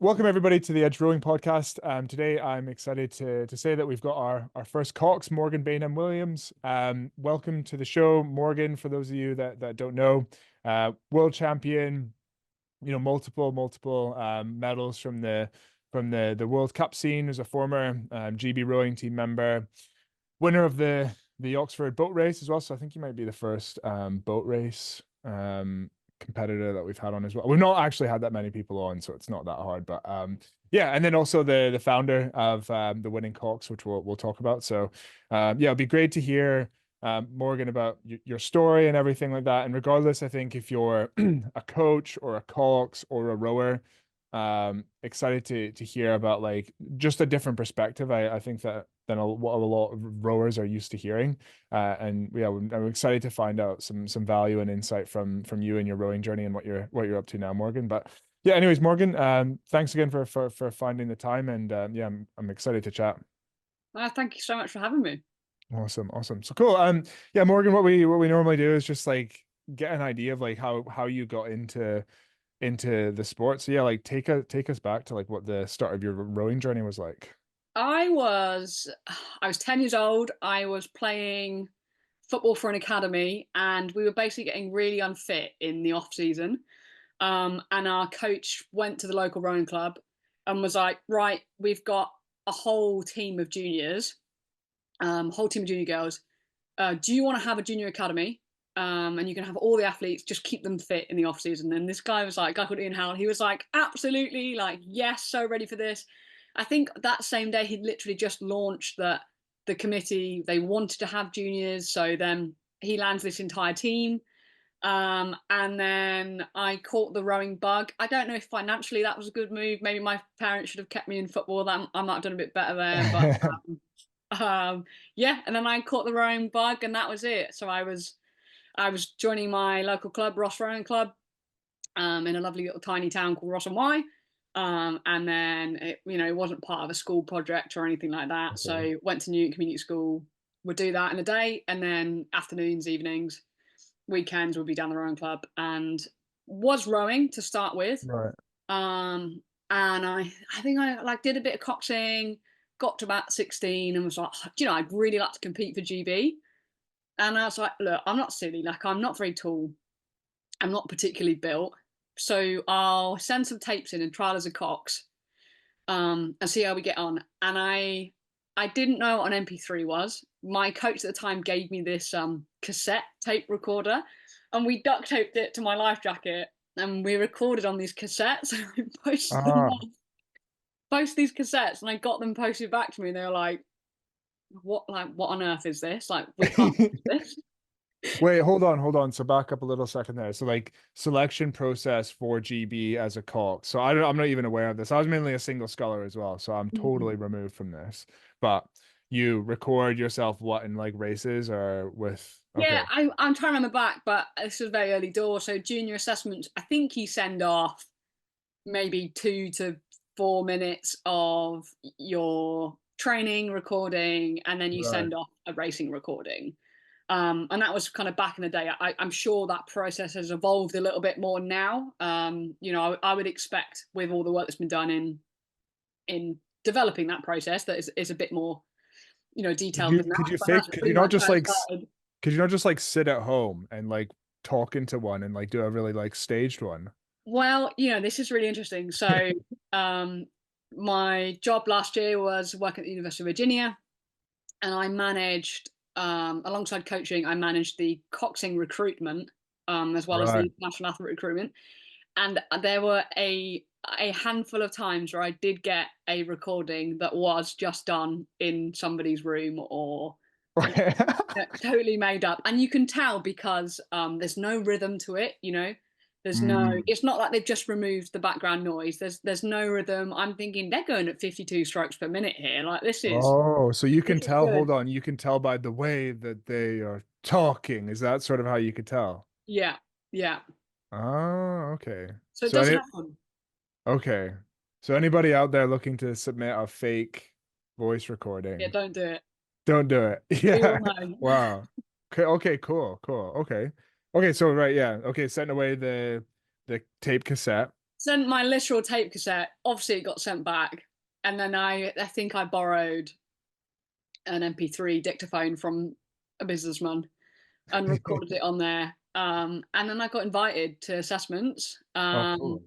Welcome everybody to the Edge Rowing Podcast. Today I'm excited to say that we've got our first Cox, Morgan Baynham-Williams. Welcome to the show, Morgan. For those of you that don't know, world champion, multiple medals from the World Cup scene. As a former GB rowing team member, winner of the Oxford boat race as well. So I think you might be the first boat race competitor that we've had on as well. We've not actually had that many people on, so it's not that hard. But yeah, and then also the founder of the Winning Cox, which we'll talk about. So yeah, it'd be great to hear Morgan about your story and everything like that. And regardless, I think if you're a coach or a Cox or a rower, excited to hear about like just a different perspective. I think that than what a lot of rowers are used to hearing. And yeah, I'm excited to find out some value and insight from you and your rowing journey and what you're up to now, Morgan. But yeah, anyways, Morgan, thanks again for finding the time, and yeah, I'm excited to chat. Thank you so much for having me. Awesome. So cool. Yeah, Morgan, what we normally do is just like get an idea of like how you got into the sport. So yeah, like take us back to like what the start of your rowing journey was like. I was I was 10 years old. I was playing football for an academy and we were basically getting really unfit in the off season. And our coach went to the local rowing club and was like, right, we've got a whole team of juniors, whole team of junior girls. Do you want to have a junior academy? And you can have all the athletes, just keep them fit in the off season. And this guy was like, guy called Ian Howell, he was like, absolutely, like, yes, so ready for this. I think that same day he'd literally just launched that the committee, they wanted to have juniors. So then he lands this entire team. And then I caught the rowing bug. I don't know if financially that was a good move. Maybe my parents should have kept me in football. That I might have done a bit better there. But yeah, and then I caught the rowing bug, and that was it. So I was joining my local club, Ross Rowing Club, in a lovely little tiny town called Ross and Wye. And then it wasn't part of a school project or anything like that. Okay. So went to Newton Community School, would do that in a day, and then afternoons, evenings, weekends would be down the rowing club, and was rowing to start with. Right. And I think I like did a bit of coxing, got to about 16, and was like, I'd really like to compete for GB. And I was like, look, I'm not silly. Like, I'm not very tall. I'm not particularly built. So I'll send some tapes in and trial as a Cox, and see how we get on. And I didn't know what an MP3 was. My coach at the time gave me this cassette tape recorder, and we duct taped it to my life jacket, and we recorded on these cassettes. And I Ah, posted these cassettes, and I got them posted back to me, and they were like, what on earth is this? Like, we can't do this. wait, hold on. So back up a little second there. So like selection process for GB as a Cox. So I'm not even aware of this. I was mainly a single sculler as well, so I'm totally removed from this. But you record yourself what in like races or with Yeah, okay. I'm trying to remember back, but this was very early door. So junior assessments, I think you send off maybe 2 to 4 minutes of your training recording, and then you Right. send off a racing recording. And that was kind of back in the day. I'm sure that process has evolved a little bit more now. I would expect with all the work that's been done in developing that process that is a bit more, Could detailed you than that. could you But that's fake pretty much how it started. could you not just like sit at home and like talk into one and like do a really like staged one? Well, this is really interesting. So, um, my job last year was working at the University of Virginia, and I managed, alongside coaching, I managed the coxing recruitment, as well as Right. the national athlete recruitment. And there were a handful of times where I did get a recording that was just done in somebody's room, or totally made up. And you can tell because there's no rhythm to it. There's no, Mm. it's not like they've just removed the background noise. There's no rhythm. I'm thinking they're going at 52 strokes per minute here. Like, this is Oh, so you can this is tell, hold good. on, you can tell by the way that they are talking. Is that sort of how you could tell? Yeah, yeah. Oh, okay. So it So does any happen. okay. So anybody out there looking to submit a fake voice Yeah, recording, don't do it. don't do it. We all Yeah. know. Wow. Okay, cool. Okay. Okay, so right, yeah. Okay, setting away the tape cassette. sent my literal tape cassette. Obviously, it got sent back, and then I think I borrowed an MP3 dictaphone from a businessman and recorded it on there. And then I got invited to assessments Oh, cool.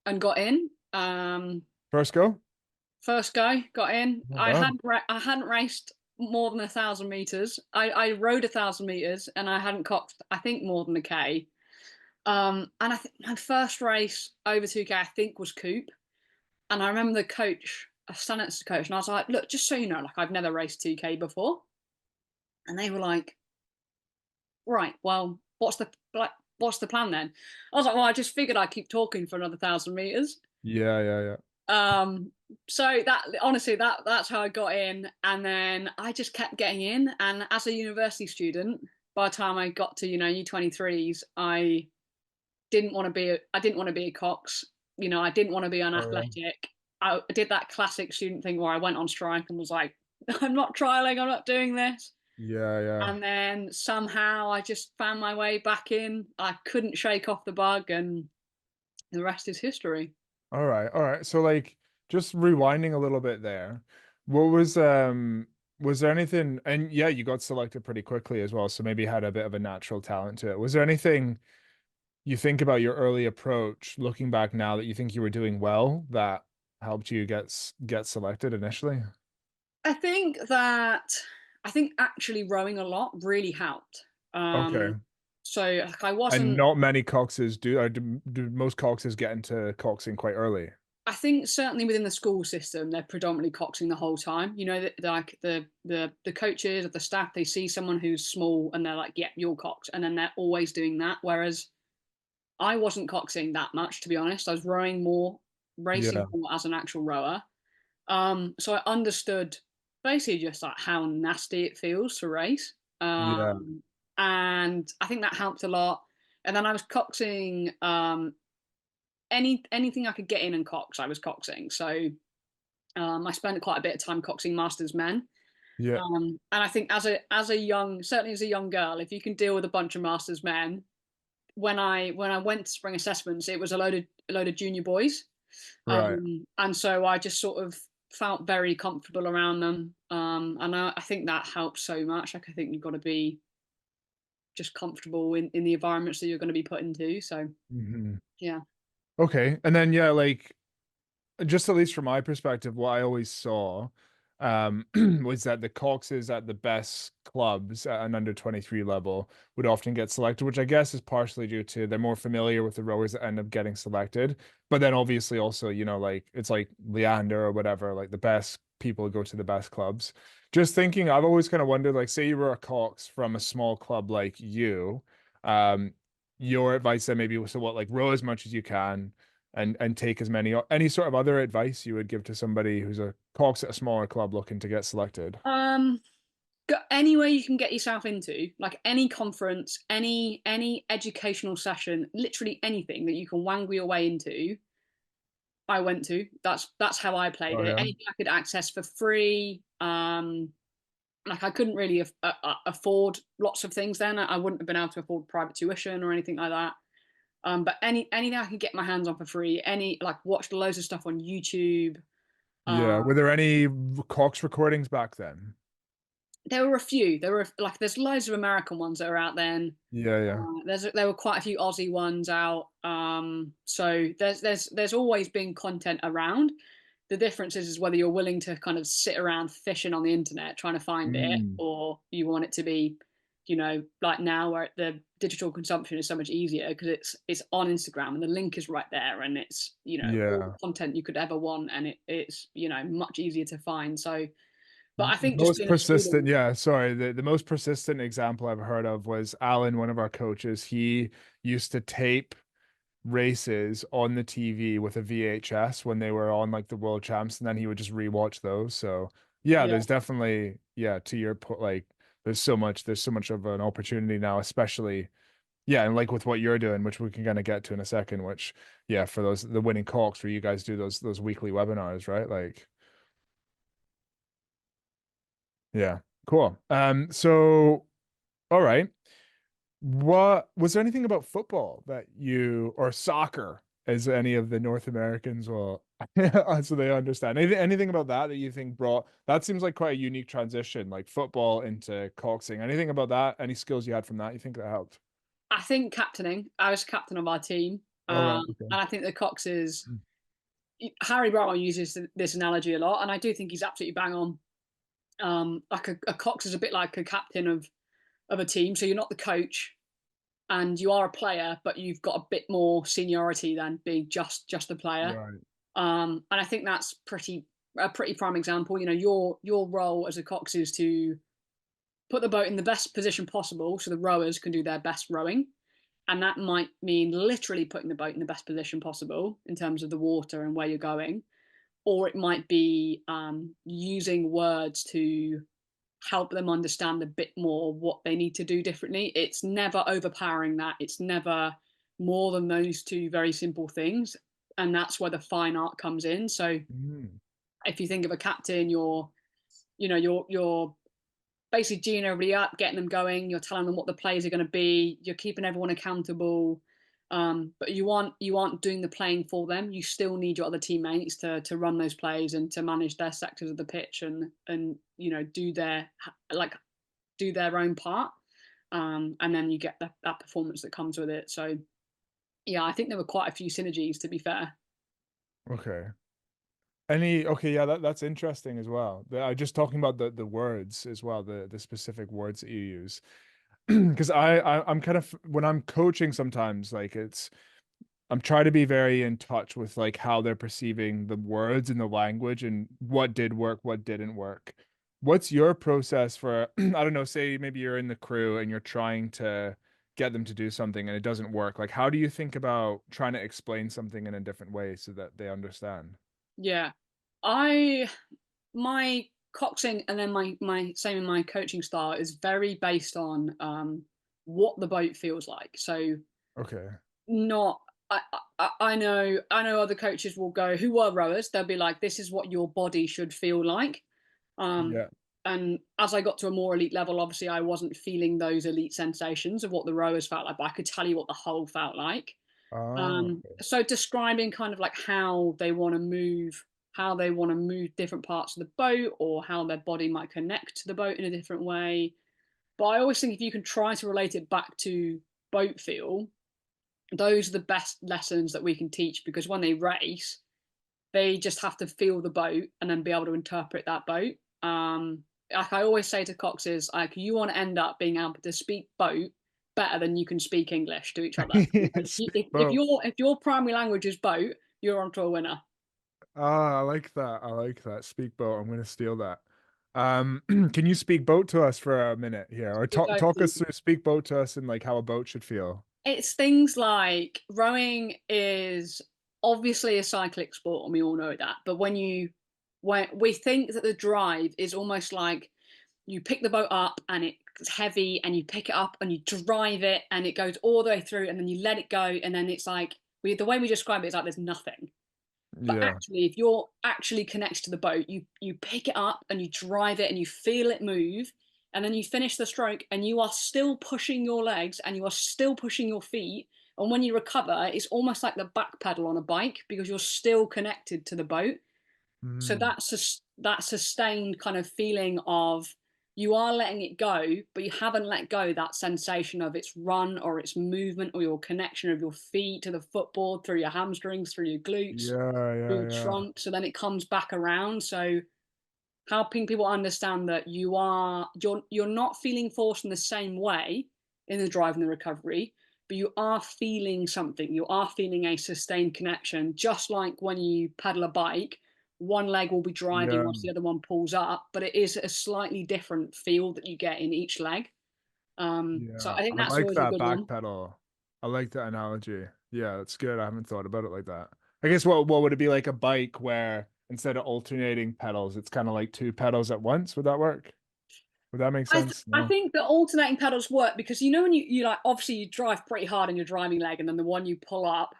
and got in. First go? First guy got in. Oh, wow. I hadn't raced more than 1,000 meters. I rode 1,000 meters and I hadn't coxed I think more than a K. And I think my first race over 2K I think was Coop. And I remember the coach. I stand next to the coach and I was like, "Look, just so you know, like I've never raced 2K before." And they were like, "Right, well, what's the plan then?" I was like, "Well, I just figured I'd keep talking for another 1,000 meters." Yeah, yeah, yeah. Um, so that honestly, that's how I got in, and then I just kept getting in. And as a university student, by the time I got to U23s, I didn't want to be a Cox. I didn't want to be Oh, yeah. unathletic. I did that classic student thing where I went on strike and was like, "I'm not trialing. I'm not doing this." Yeah, yeah. And then somehow I just found my way back in. I couldn't shake off the bug, and the rest is history. All right, all right. So like just rewinding a little bit there. What was there anything, and yeah, you got selected pretty quickly as well, so maybe you had a bit of a natural talent to it. Was there anything you think about your early approach, looking back now, that you think you were doing well that helped you get selected initially? I think that I think actually rowing a lot really helped. Okay. Um, so like I And wasn't. not many coxes do, or do most coxes get into coxing quite early? I think certainly within the school system, they're predominantly coxing the whole time. Like the coaches or the staff, they see someone who's small and they're like, "Yeah, you're cox," and then they're always doing that. Whereas I wasn't coxing that much, to be honest. I was rowing more, racing Yeah. more as an actual rower. So I understood basically just like how nasty it feels to race. Yeah. And I think that helped a lot. And then I was coxing anything I could get in and cox, I was coxing. So I spent quite a bit of time coxing masters men. Yeah. And I think as a young, certainly as a young girl, if you can deal with a bunch of masters men, when I went to spring assessments, it was a load of junior boys. Right. And so I just sort of felt very comfortable around them. And I think that helps so much. Like I think you've got to be just comfortable in the environments that you're going to be put into. So Hmm. yeah. Okay. And then yeah, like just at least from my perspective, what I always saw was that the Coxes at the best clubs at an under 23 level would often get selected, which I guess is partially due to they're more familiar with the rowers that end up getting selected. But then obviously also, like it's like Leander or whatever, like the best people go to the best clubs. Just thinking, I've always kind of wondered, like, say you were a Cox from a small club like you, um, your advice then maybe was to what, like row as much as you can and take as many any sort of other advice you would give to somebody who's a Cox at a smaller club looking to get selected. Um, Go anywhere you can get yourself into, like any conference, any educational session, literally anything that you can wangle your way into. I went to. That's how I played Oh it. yeah. Anything I could access for free. Like I couldn't really afford lots of things then. I wouldn't have been able to afford private tuition or anything like that. But anything I could get my hands on for free. Like watched loads of stuff on YouTube. Yeah. Uh, Were there any Cox recordings back then? there were a few. There were like there's loads of American ones that are out there. And, Yeah, yeah. there were quite a few Aussie ones out. So there's always been content around. The difference is whether you're willing to kind of sit around fishing on the internet trying to find it, Mm, or you want it to be, like now where the digital consumption is so much easier because it's on Instagram and the link is right there and it's all yeah. the content you could ever want and it's much easier to find. So, but I The think just most being a persistent, student. yeah, sorry. The most persistent example I've heard of was Alan, one of our coaches. He used to tape races on the TV with a VHS when they were on like the world champs, and then he would just rewatch those. So yeah, Yeah. there's definitely, yeah, to your point, like there's so much of an opportunity now, especially yeah, and like with what you're doing, which we can kind of get to in a second, which yeah, for those the Winning Cox where you guys do those weekly webinars, right? Like, yeah, cool. So all right. What was there anything about football that you or soccer as any of the North Americans will, so they understand. Anything about that that you think brought that seems like quite a unique transition, like football into coxing. Anything about that? Any skills you had from that you think that helped? I think captaining. I was captain of our team, All right. Okay. and I think the Cox is Harry Brown uses this analogy a lot, and I do think he's absolutely bang on. Like a Cox is a bit like a captain of a team, so you're not the coach, and you are a player, but you've got a bit more seniority than being just a player. Right. And I think that's a pretty prime example. You know, your role as a Cox is to put the boat in the best position possible so the rowers can do their best rowing. And that might mean literally putting the boat in the best position possible in terms of the water and where you're going. Or it might be using words to help them understand a bit more what they need to do differently. It's never overpowering that. It's never more than those two very simple things. And that's where the fine art comes in. So Mm. if you think of a captain, you're basically geeing everybody up, getting them going. You're telling them what the plays are going to be. You're keeping everyone accountable. But you aren't doing the playing for them. You still need your other teammates to run those plays and to manage their sectors of the pitch and do their own part. And then you get that performance that comes with it. So yeah, I think there were quite a few synergies, to be fair. Okay. Okay, yeah, that's interesting as well. Just talking about the words as well, the specific words that you use. Because I'm kind of when I'm coaching sometimes, like I'm trying to be very in touch with like how they're perceiving the words and the language and what did work, what didn't work. What's your process for, I don't know, say maybe you're in the crew and you're trying to get them to do something and it doesn't work. Like, how do you think about trying to explain something in a different way so that they understand? Yeah, I my coxing and then my same in my coaching style is very based on what the boat feels like. So Okay. not I know other coaches will go who are rowers. They'll be like, this is what your body should feel like. Um, Yeah. and as I got to a more elite level, obviously I wasn't feeling those elite sensations of what the rowers felt like, but I could tell you what the hull felt like. Oh, okay. So describing kind of like how they want to move different parts of the boat, or how their body might connect to the boat in a different way. But I always think if you can try to relate it back to boat feel, those are the best lessons that we can teach, because when they race, they just have to feel the boat and then be able to interpret that boat. Like I always say to Coxes, like you want to end up being able to speak boat better than you can speak English to each other. Like, Speak boat. if your primary language is boat, you're onto a winner. Ah, I like that. I like that. Speak boat. I'm gonna steal that. Can you speak boat to us for a minute here, or talk us through speak boat to us and like how a boat should feel? It's things like rowing is obviously a cyclic sport, and we all know that. But when we think that the drive is almost like you pick the boat up and it's heavy, and you pick it up and you drive it and it goes all the way through, and then you let it go, and then it's like the way we describe it is like there's nothing. But Yeah. actually, if you're actually connected to the boat, you pick it up and you drive it and you feel it move, and then you finish the stroke and you are still pushing your legs and you are still pushing your feet. And when you recover, it's almost like the back pedal on a bike, because you're still connected to the boat. So Mm, that sustained kind of feeling of you are letting it go, but you haven't let go that sensation of its run or its movement or your connection of your feet to the footboard through your hamstrings, through your glutes, yeah, through yeah, your yeah. trunk. So then it comes back around. So helping people understand that you're not feeling force in the same way in the drive and the recovery, but you are feeling something. You are feeling a sustained connection, just like when you pedal a bike. One leg will be driving Yeah, whilst the other one pulls up, but it is a slightly different feel that you get in each leg. So yeah. I think I that's like always a that good back one. pedal. I like that analogy. Yeah, that's good. I haven't thought about it like that. I guess what would it be like a bike where instead of alternating pedals, it's kind of like two pedals at once? Would that work? Would that make sense? I No. think the alternating pedals work because when you like obviously you drive pretty hard in your driving leg, and then the one you pull up,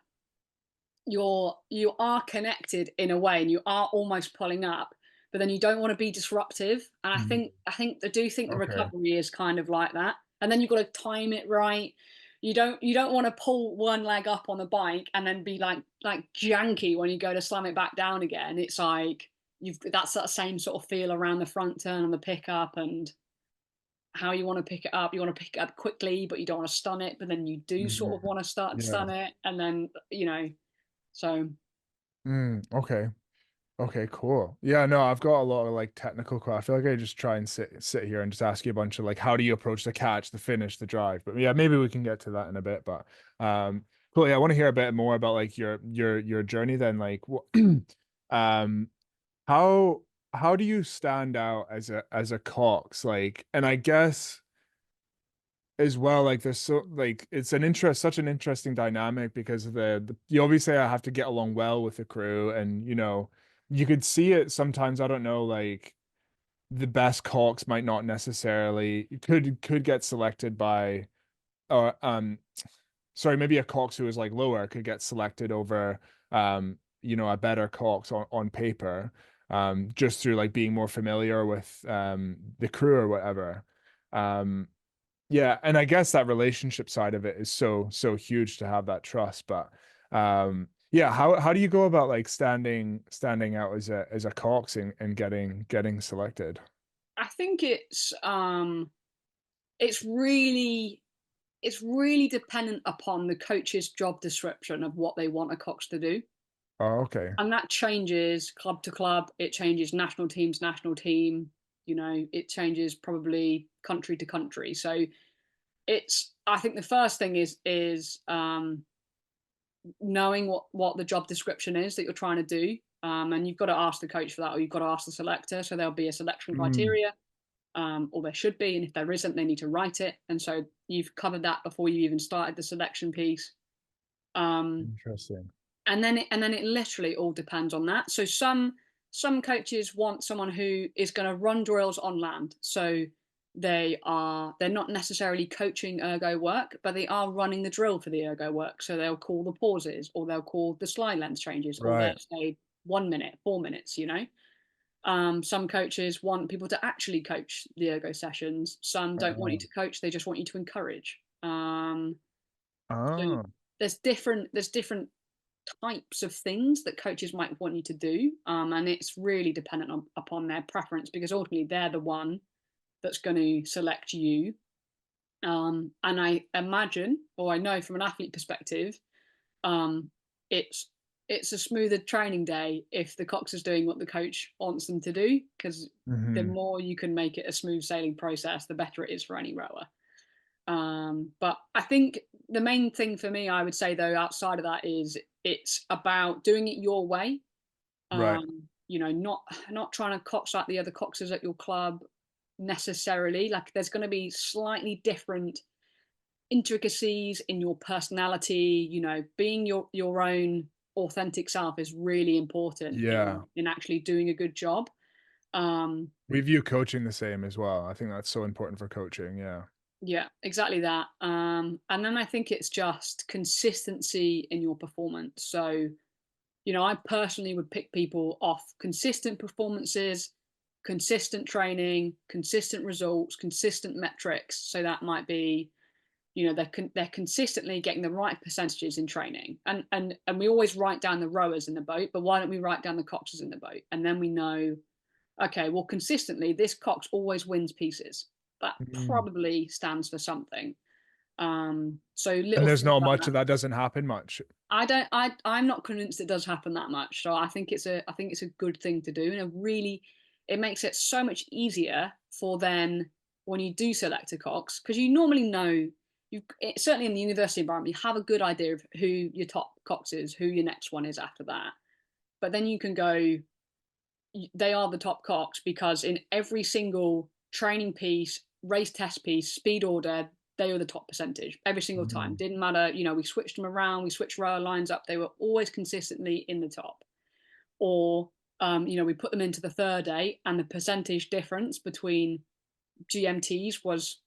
you are connected in a way and you are almost pulling up, but then you don't want to be disruptive. And Mhm. I do think the Okay. recovery is kind of like that. And then you've got to time it right. you don't want to pull one leg up on the bike and then be like janky when you go to slam it back down again. It's like that's that same sort of feel around the front turn and the pickup and how you want to pick it up. You want to pick it up quickly, but you don't want to stun it. But then you do sort of Mhm. want to start and Yeah. stun it, and then so Okay. Okay, cool. Yeah, no, I've got a lot of like I feel like I just try and sit here and just ask you a bunch of like how do you approach the catch, the finish, the drive. But yeah, maybe we can get to that in a bit. But cool. Yeah, I want to hear a bit more about like your journey then. Like what um how how do you stand out as a Cox? Like, and I guess as well, like there's so like it's such an interesting dynamic because of the you obviously have to get along well with the crew, and you could see it sometimes. I don't know, like the best Cox might not necessarily could get selected by or sorry, maybe a Cox who is like lower could get selected over a better Cox on paper, just through like being more familiar with the crew or whatever. Um yeah, and I guess that relationship side of it is so huge to have that trust. But yeah, how do you go about like standing out as a Cox and getting selected? I think it's really it's really dependent upon the coach's job description of what they want a coach to do. Oh, okay. And that changes club to club. It changes national teams, national team. It changes probably country to country. So I think the first thing is knowing what the job description is that you're trying to do. And you've got to ask the coach for that, or you've got to ask the selector. So there'll be a selection Mm, criteria, or there should be. And if there isn't, they need to write it. And so you've covered that before you even started the selection piece. Um, interesting. and then it literally all depends on that. So some coaches want someone who is going to run drills on land. So they're not necessarily coaching ergo work, but they are running the drill for the ergo work. So they'll call the pauses, or they'll call the slide length changes, or they'll Right. say 1 minute, 4 minutes. Some coaches want people to actually coach the ergo sessions. Some don't want you Uh, to coach; they just want you to encourage. So oh, there's different types of things that coaches might want you to do, and it's really dependent upon their preference, because ultimately they're the one that's going to select you. And I imagine, or I know from an athlete perspective, um, it's it's a smoother training day if the cox is doing what the coach wants them to do, because the hmm, more you can make it a smooth sailing process, the better it is for any rower. But I think the main thing for me, I would say though, outside of that, is it's about doing it your way. right. Not trying to cox like the other coxes at your club necessarily. Like there's going to be slightly different intricacies in your personality. Being your own authentic self is really important in Yeah. in actually doing a good job. Um, We view coaching the same as well. I think that's so important for coaching. Yeah. Yeah, exactly that. And then I think it's just consistency in your performance. So, I personally would pick people off consistent performances, consistent training, consistent results, consistent metrics. So that might be, they're consistently getting the right percentages in training. And we always write down the rowers in the boat, but why don't we write down the coxes in the boat? And then we know, okay, well, consistently, this cox always wins pieces. That Mm. probably stands for something. So And little there's things not like much that. of that doesn't happen much. I'm not convinced it does happen that much. So I think it's a good thing to do, and it makes it so much easier for then when you do select a cox, because you normally know certainly in the university environment you have a good idea of who your top cox is, who your next one is after that. But then you can go, they are the top cox because in every single training piece, race test piece, speed order, they were the top percentage every single time. Mhm. Didn't matter, we switched them around, we switched rower lines up, they were always consistently in the top. Or, we put them into the third day, and the percentage difference between GMTs was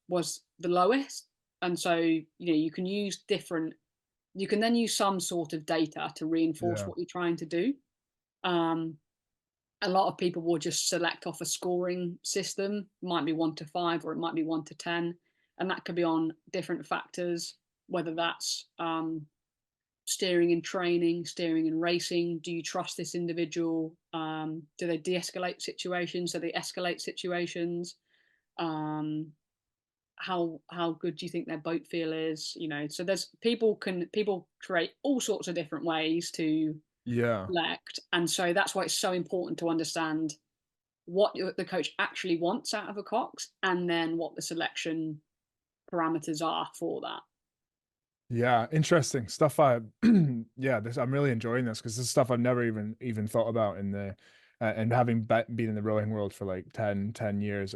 the lowest. And so, you can then use some sort of data to reinforce Yeah. what you're trying to do. Um, a lot of people will just select off a scoring system. It might be 1 to 5, or it might be 1 to 10, and that could be on different factors. whether that's steering and training, steering and racing. Do you trust this individual? Do they de-escalate situations? Do they escalate situations? How good do you think their boat feel is? So there's people create all sorts of different ways to Yeah. select, and so that's why it's so important to understand what the coach actually wants out of a Cox, and then what the selection parameters are for that. Yeah, interesting stuff. Yeah, this I'm really enjoying this because this is stuff I've never even thought about in the and having been in the rowing world for like 10 years.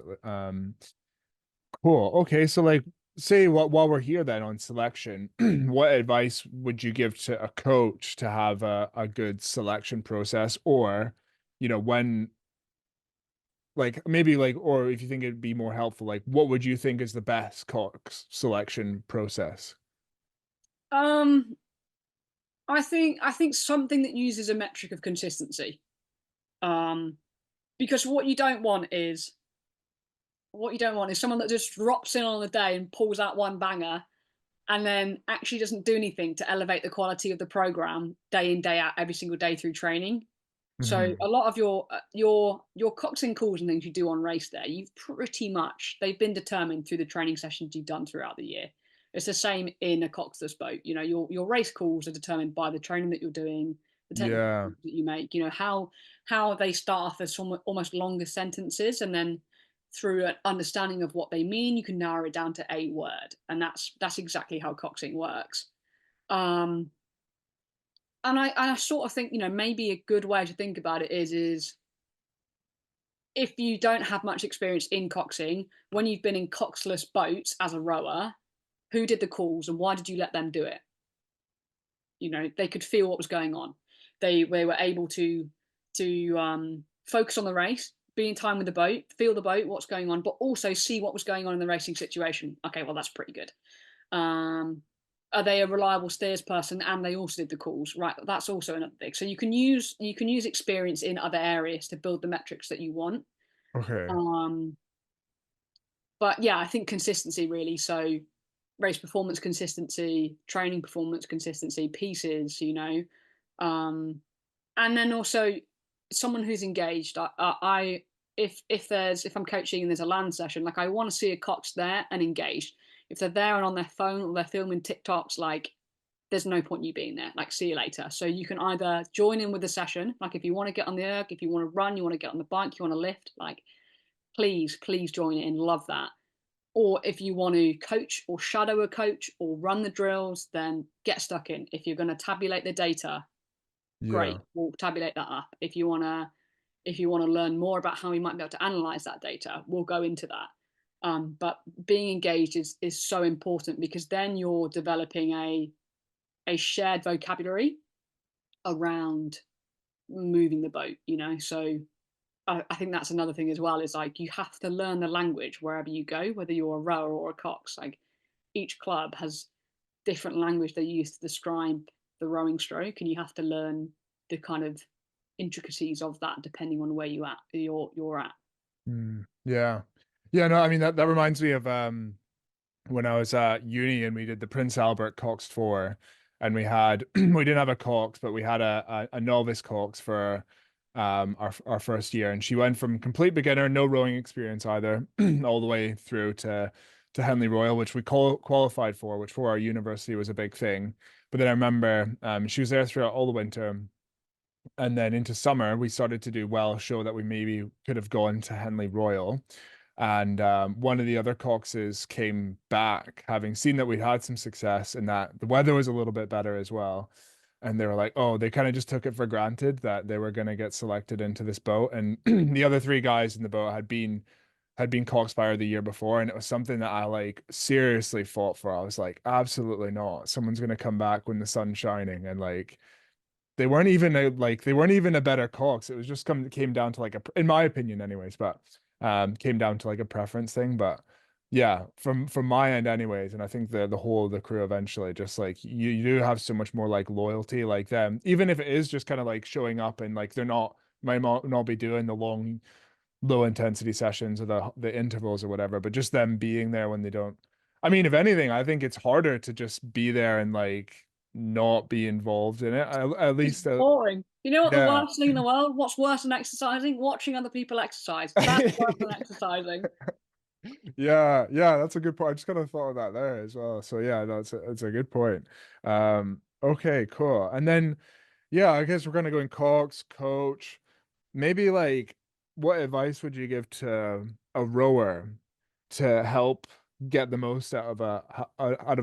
Cool. Okay, so like say what while we're here then on selection, what advice would you give to a coach to have a good selection process or when like maybe like or if you think it'd be more helpful, like what would you think is the best Cox selection process? Um, I think something that uses a metric of consistency. Um, because what you don't want is someone that just drops in on the day and pulls out one banger and then actually doesn't do anything to elevate the quality of the program day in day out every single day through training. So Hmm. a lot of your coxing calls and things you do on race day, they've been determined through the training sessions you've done throughout the year. It's the same in a coxless boat. Your race calls are determined by the training that you're doing, the technical Yeah. calls that you make. How they start off as almost longer sentences, and then through an understanding of what they mean, you can narrow it down to a word, and that's exactly how coxing works. Um, and I sort of think, maybe a good way to think about it is if you don't have much experience in coxing, when you've been in coxless boats as a rower, who did the calls and why did you let them do it? They could feel what was going on. They were able to focus on the race, be in time with the boat, feel the boat, what's going on, but also see what was going on in the racing situation. Okay, well that's pretty good. Um, are they a reliable steers person and they also did the calls? Right, that's also another thing. So you can use experience in other areas to build the metrics that you want. Okay. Um, but yeah, I think consistency really. So race performance consistency, training performance consistency, pieces, um, and then also someone who's engaged. If I'm coaching and there's a land session, like I want to see a Cox there and engaged. If they're there and on their phone or they're filming TikToks, like there's no point you being there. Like see you later. So you can either join in with the session, like if you want to get on the erg, if you want to run, you want to get on the bike, you want to lift, like please join in. Love that. Or if you want to coach or shadow a coach or run the drills, then get stuck in. If you're going to tabulate the data, great, Yeah. we'll tabulate that up. If you want to learn more about how we might be able to analyze that data, we'll go into that. But being engaged is so important because then you're developing a shared vocabulary around moving the boat. So I think that's another thing as well. Is like you have to learn the language wherever you go, whether you're a rower or a cox. Like each club has different language they use to describe the rowing stroke, and you have to learn the kind of intricacies of that depending on where you're at. Yeah. Yeah, no, I mean that reminds me of when I was at uni and we did the Prince Albert Cox tour and we had we didn't have a Cox, but we had a novice Cox for our first year and she went from complete beginner, no rowing experience either, all the way through to Henley Royal, which we qualified for, which for our university was a big thing. But then I remember she was there throughout all the winter. And then into summer, we started to do well, show that we maybe could have gone to Henley Royal. And one of the other Coxes came back, having seen that we had some success and that the weather was a little bit better as well. And they were like, oh, they kind of just took it for granted that they were going to get selected into this boat. And the other three guys in the boat had been Coxfire the year before, and it was something that I like seriously fought for. I was like, absolutely not. Someone's going to come back when the sun's shining, and like they weren't even a better Cox. It was just came down to like in my opinion anyways, but came down to like a preference thing. But yeah, from my end anyways, and I think the whole of the crew eventually just like you do have so much more like loyalty like them, even if it is just kind of like showing up and like they're not might not be doing the low intensity sessions or the intervals or whatever, but just them being there when they don't I mean, if anything, I think it's harder to just be there and like not be involved in it. At It's least, boring. You know what the yeah. worst thing in the world? What's worse than exercising? Watching other people exercise. That's worse than exercising. Yeah, yeah, that's a good point. I just kind of thought of that there as well. So yeah, that's a good point. Okay, cool. And then yeah, I guess we're gonna go in Cox, coach. Maybe like what advice would you give to a rower to help get the most out of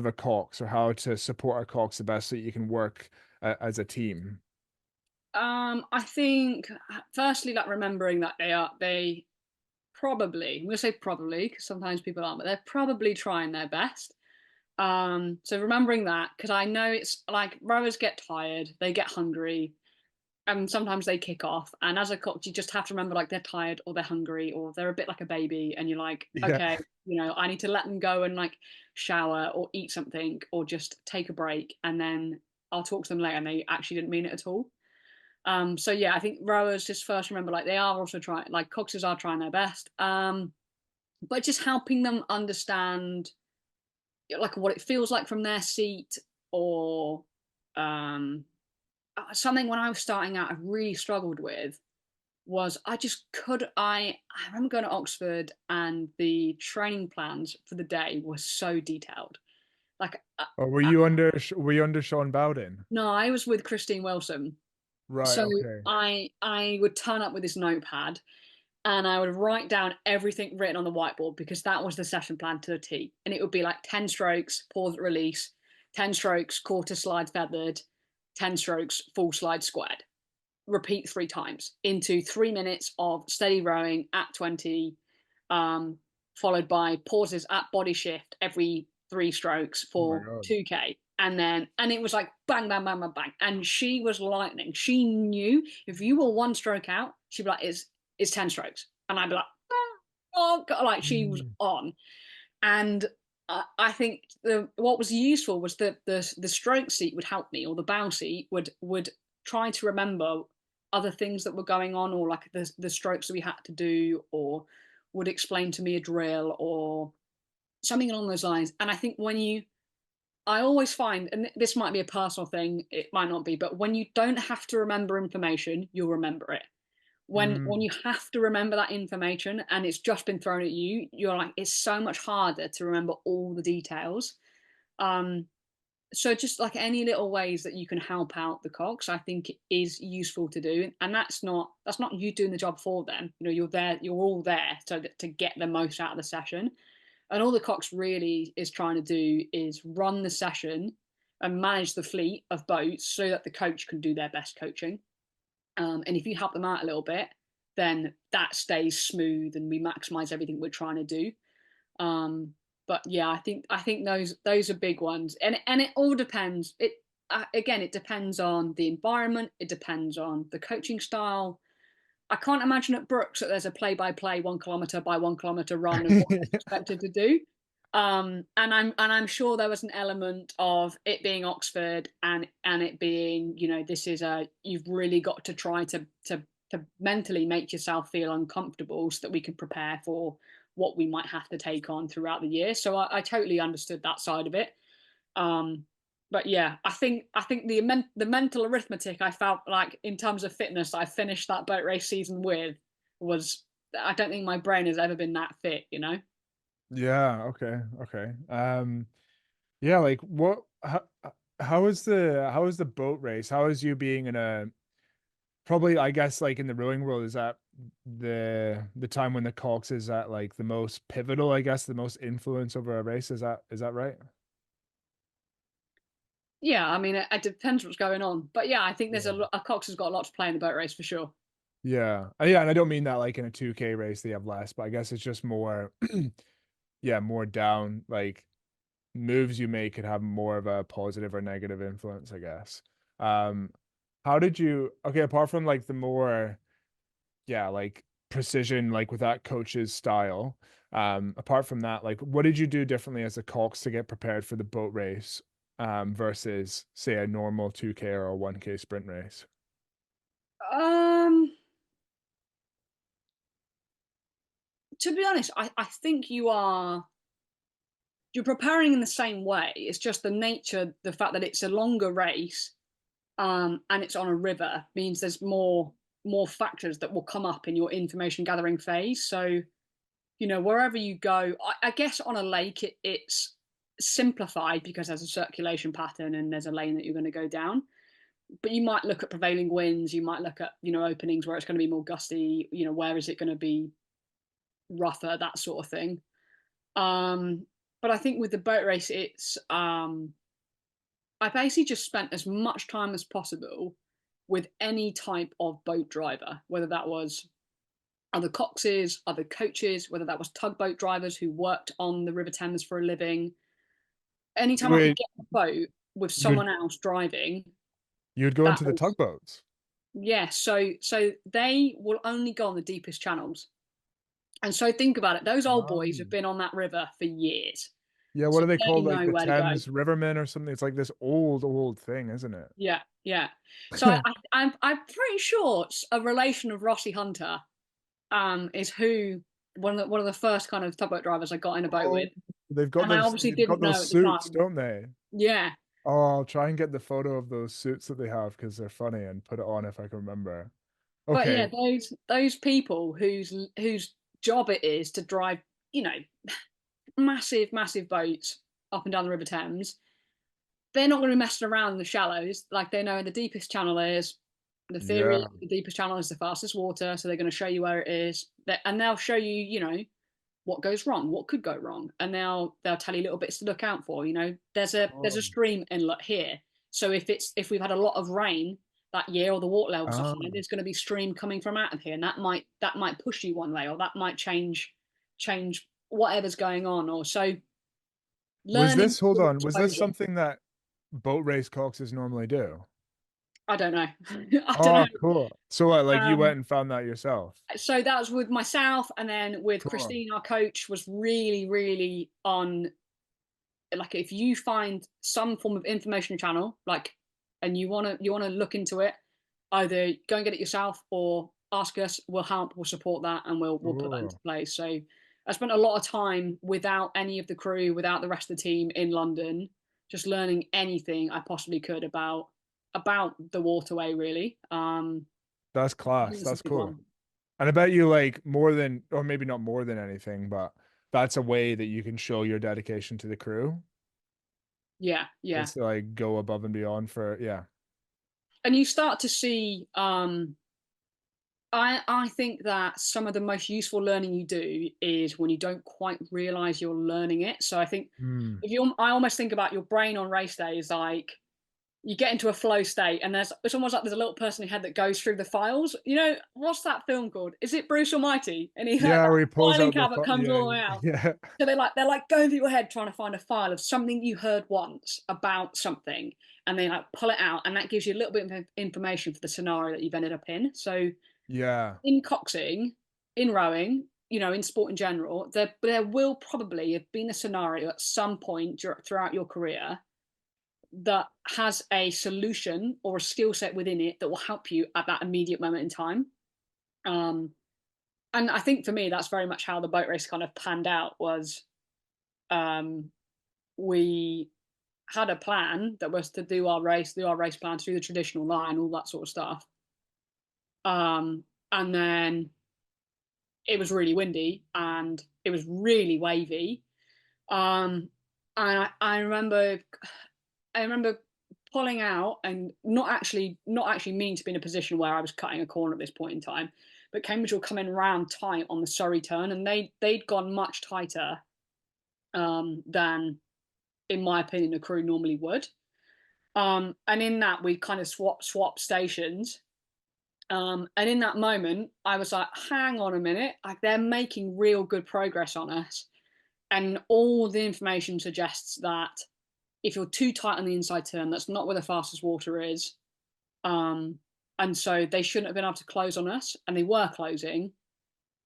a Cox, or how to support a Cox the best so you can work as a team? I think firstly, like remembering that they probably, I'm gonna say probably because sometimes people aren't, but they're probably trying their best. So remembering that, because I know it's like rowers get tired, they get hungry, and sometimes they kick off. And as a coach, you just have to remember like they're tired or they're hungry or they're a bit like a baby, and you're like, Yeah. okay, I need to let them go and like shower or eat something or just take a break, and then I'll talk to them later. And they actually didn't mean it at all. So yeah, I think rowers just first remember like they are also trying, like coxes are trying their best. But just helping them understand like what it feels like from their seat, or um something when I was starting out I really struggled with was I remember going to Oxford and the training plans for the day were so detailed. Like Or were you under Sean Bowden? no, I was with Christine Wilson. Right, So okay. I would turn up with this notepad and I would write down everything written on the whiteboard because that was the session plan to the T. And it would be like 10 strokes, pause release, 10 strokes, quarter slide feathered, 10 strokes, full slide squared. Repeat 3 times into 3 minutes of steady rowing at 20, um, followed by pauses at body shift every 3 strokes Oh my for God. 2K. And it was like bang, bang, bang, bang, bang. And she was lightning. She knew if you were 1 stroke out, she'd be like, it's 10 strokes. And I'd be like, oh, God, like she was Mm. on. And I think what was useful was the stroke seat would help me, or the bow seat would try to remember other things that were going on, or like the strokes that we had to do, or would explain to me a drill or something along those lines. And I think I always find, and this might be a personal thing, it might not be, but when you don't have to remember information, you'll remember it. When Mm. you have to remember that information and it's just been thrown at you, you're like, it's so much harder to remember all the details. Um, so just like any little ways that you can help out the cogs, I think is useful to do. And that's not you doing the job for them. You're there, you're all there to get the most out of the session. And all the Cox really is trying to do is run the session and manage the fleet of boats so that the coach can do their best coaching. And if you help them out a little bit, then that stays smooth and we maximize everything we're trying to do. Um, but yeah, I think those are big ones, and it all depends. Again, it depends on the environment. It depends on the coaching style. I can't imagine at Brooks that there's a play-by-play 1 kilometer by 1 kilometer run and what it's expected to do. And I'm sure there was an element of it being Oxford and it being, this is you've really got to try to mentally make yourself feel uncomfortable so that we can prepare for what we might have to take on throughout the year. So I totally understood that side of it. Um, but yeah, I think the mental arithmetic I felt like in terms of fitness I finished that boat race season with was, I don't think my brain has ever been that fit. Yeah, okay, okay. Yeah, like how is the boat race? How is you being in a probably I guess like in the rowing world, is that the time when the Cox is at like the most pivotal, I guess, the most influence over a race? Is that right? Yeah, I mean it depends what's going on, but yeah, I think there's Yeah. a Cox has got a lot to play in the boat race for sure. Yeah. Yeah, and I don't mean that like in a 2K race they have less, but I guess it's just more yeah, more down like moves you make could have more of a positive or negative influence, I guess. Um, how did you, okay, apart from like the more, yeah, like precision, like with that coach's style, apart from that, like what did you do differently as a Cox to get prepared for the boat race, versus say a normal 2K or a 1K sprint race? Um, to be honest, I think you are you're preparing in the same way. It's just the nature, the fact that it's a longer race, and it's on a river means there's more factors that will come up in your information gathering phase. So, wherever you go, I guess on a lake, it's simplified because there's a circulation pattern and there's a lane that you're going to go down. But you might look at prevailing winds. You might look at, openings where it's going to be more gusty. Where is it going to be rougher, that sort of thing. But I think with the boat race, it's I basically just spent as much time as possible with any type of boat driver, whether that was other coxes, other coaches, whether that was tugboat drivers who worked on the River Thames for a living. Anytime I could Wait, get a boat with you'd someone else driving, you'd go that into the was tugboats. yeah. So they will only go on the deepest channels. And so think about it, those old boys have Um, been on that river for years. yeah, what So are they they called? Like know the where to go. Thames Rivermen or something? It's like this old thing, isn't it? Yeah, yeah. So I'm pretty sure a relation of Rossi Hunter is who one of the first kind of tugboat drivers I got in a boat Oh, with, they've got and I those obviously they've got didn't those know at the suits, time. don't they? Yeah, Oh, I'll try and get the photo of those suits that they have because they're funny and put it on if I can remember. but yeah, Okay. those people whose job it is to drive, you know, massive boats up and down the River Thames, they're not going to be messing around in the shallows. Like they know where the deepest channel is. The theory Yeah. is the deepest channel is the fastest water, so they're going to show you where it is, and they'll show you, what goes wrong, what could go wrong, and they'll tell you little bits to look out for. There's a Oh. stream inlet here, so if we've had a lot of rain that year or the water levels are Ah. high, there's going to be stream coming from out of here, and that might push you one way, or that might change whatever's going on, or so learning Hold through on, was this exposure. something that boat race coxes normally do? I don't know. I don't Oh, know. cool. So what, like you went Um, and found that yourself? so that was with myself, and then with Cool. Christine, our coach, was really on, like, if you find some form of information channel, like, and you want to look into it, either go and get it yourself or ask us. We'll help, we'll support that, and we'll put that into Cool. place. So I spent a lot of time without any of the crew, without the rest of the team in London, just learning anything I possibly could about the waterway, really. That's I think class. it's a That's good cool. one. And I bet you like more than, or maybe not more than anything, but that's a way that you can show your dedication to the crew. Yeah, yeah. It's to like go above and beyond for, yeah. And you start to see, I think that some of the most useful learning you do is when you don't quite realize you're learning it. So I think Hmm. I almost think about your brain on race day is like you get into a flow state, and it's almost like there's a little person in your head that goes through the files. What's that film called? Is it Bruce Almighty? And he's like Yeah, where he that pulls filing out the cabinet comes yeah, all the way out. yeah. So they're like going through your head trying to find a file of something you heard once about something, and they like pull it out, and that gives you a little bit of information for the scenario that you've ended up in. So Yeah. in coxing, in rowing, in sport in general, there will probably have been a scenario at some point throughout your career that has a solution or a skill set within it that will help you at that immediate moment in time. Um, and I think for me, that's very much how the boat race kind of panned out. Was um, we had a plan that was to do our race plan, to do the traditional line, all that sort of stuff. And then it was really windy and it was really wavy. And I remember pulling out and not actually meaning to be in a position where I was cutting a corner at this point in time, but Cambridge were coming around tight on the Surrey turn, and they'd gone much tighter than, in my opinion, a crew normally would. And in that we kind of swap stations. And in that moment, I was like, hang on a minute, like they're making real good progress on us. And all the information suggests that if you're too tight on the inside turn, that's not where the fastest water is. Um, and so they shouldn't have been able to close on us, and they were closing.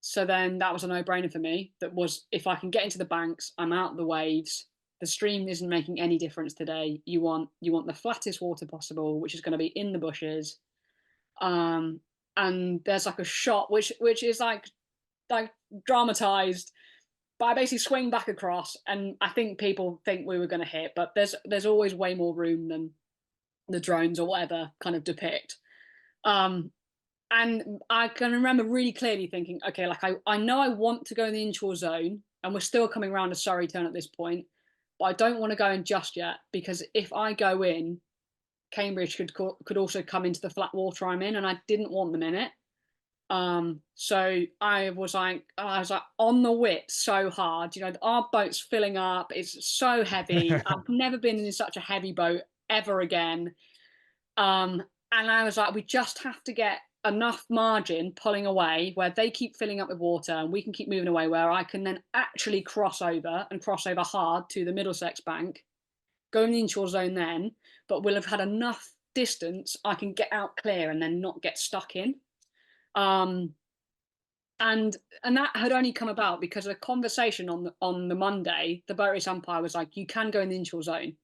So then that was a no-brainer for me. That was, if I can get into the banks, I'm out of the waves. The stream isn't making any difference today. You want the flattest water possible, which is going to be in the bushes. Um, and there's like a shot which is like dramatized But I basically swing back across, and I think people think we were going to hit, but there's always way more room than the drones or whatever kind of depict. Um, and I can remember really clearly thinking, okay, like I know I want to go in the inshore zone, and we're still coming around a Surrey turn at this point, but I don't want to go in just yet, because if I go in, Cambridge could also come into the flat water I'm in, and I didn't want them in it. So I was like on the wit so hard. You know, our boat's filling up. It's so heavy. I've never been in such a heavy boat ever again. Um, and I was like, we just have to get enough margin pulling away where they keep filling up with water and we can keep moving away, where I can then actually cross over hard to the Middlesex bank, go in the inshore zone then, but we'll have had enough distance I can get out clear and then not get stuck in. Um, and that had only come about because of a conversation on the Monday. The boat race umpire was like, "You can go in the inshore zone,"